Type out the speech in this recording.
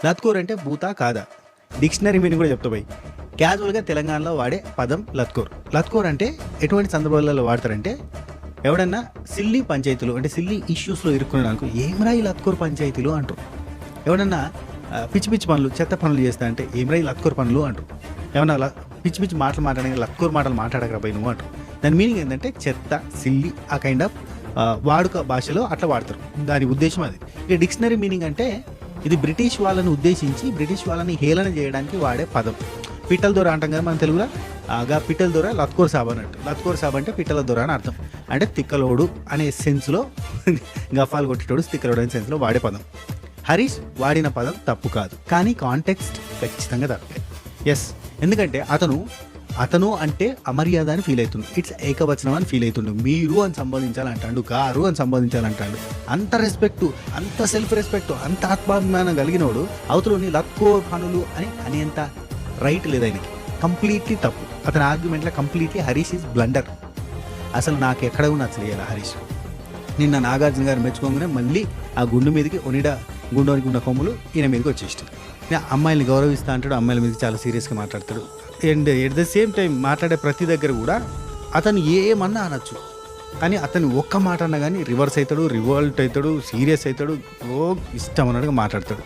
లత్కోర్ అంటే భూతా కాదా? Dictionary meaning కూడా చెప్తా పోయి. క్యాజువల్గా తెలంగాణలో వాడే పదం లత్కోర్. లత్కోర్ అంటే ఎటువంటి సందర్భాలలో వాడతారంటే, ఎవడన్నా సిల్లీ పంచాయతీలు అంటే సిల్లీ ఇష్యూస్లో ఇరుక్కున్నాడు అనుకో, ఏమరా ఈ లత్కోర్ పంచాయతీలు అంటారు. ఎవడన్నా పిచ్చి పిచ్చి పనులు చెత్త పనులు చేస్తా అంటే ఏమరా ఈ లత్కోర్ పనులు అంటారు. ఏమన్నా పిచ్చి పిచ్చి మాటలు మాట్లాడడానికి లత్కోర్ మాటలు మాట్లాడకపోయి నువ్వు అంటారు. దాని మీనింగ్ ఏంటంటే చెత్త, సిల్లీ, ఆ కైండ్ ఆఫ్ వాడుక భాషలో అట్లా వాడతారు. దాని ఉద్దేశం అది. ఇక డిక్షనరీ మీనింగ్ అంటే ఇది బ్రిటిష్ వాళ్ళని ఉద్దేశించి బ్రిటిష్ వాళ్ళని హేళన చేయడానికి వాడే పదం. పిట్టల దొర అంటాం కదా మన తెలుగులో, పిట్టల దొర లత్కోర్ సాబ్ అన్నట్టు. లత్కోర్ సాబ్ అంటే పిట్టల దొర అని అర్థం. అంటే తిక్కలోడు అనే సెన్స్లో, గఫాలు కొట్టేటోడు తిక్కలోడు అనే సెన్స్లో వాడే పదం. హరీష్ వాడిన పదం తప్పు కాదు, కానీ కాంటెక్స్ట్ ఖచ్చితంగా తప్పే. ఎస్, ఎందుకంటే అతను అంటే అమర్యాద అని ఫీల్ అవుతుండు, ఇట్స్ ఏకవచనం అని ఫీల్ అవుతుండు. మీరు అని సంబోధించాలంటాడు, గారు అని సంబోధించాలంటాడు. అంత రెస్పెక్ట్, అంత సెల్ఫ్ రెస్పెక్ట్, అంత ఆత్మాభిమానం కలిగినోడు అవతలని లత్కోర్ పనులు అని అనేంత రైట్ లేదు ఆయనకి. కంప్లీట్లీ తప్పు. అతని ఆర్గ్యుమెంట్లో కంప్లీట్లీ హరీష్ ఈజ్ బ్లండర్. అసలు నాకు ఎక్కడ నచ్చలేదు హరీష్. నిన్న నాగార్జున గారు మెచ్చుకోగానే మళ్ళీ ఆ గుండు మీదకి గుండోనికి ఉన్న కొమ్ములు ఈయన మీదకి వచ్చేస్తాడు. అమ్మాయిని గౌరవిస్తా అంటాడు, అమ్మాయిల మీద చాలా సీరియస్గా మాట్లాడతాడు. And at the same time మాట్లాడే ప్రతి దగ్గర కూడా అతను ఏమన్నా అనొచ్చు, కానీ అతను ఒక్క మాట అన్నా కానీ రివర్స్ అవుతాడు, రివోల్ట్ అవుతాడు, సీరియస్ అవుతాడు, ఇష్టం అన్నట్టుగా మాట్లాడతాడు.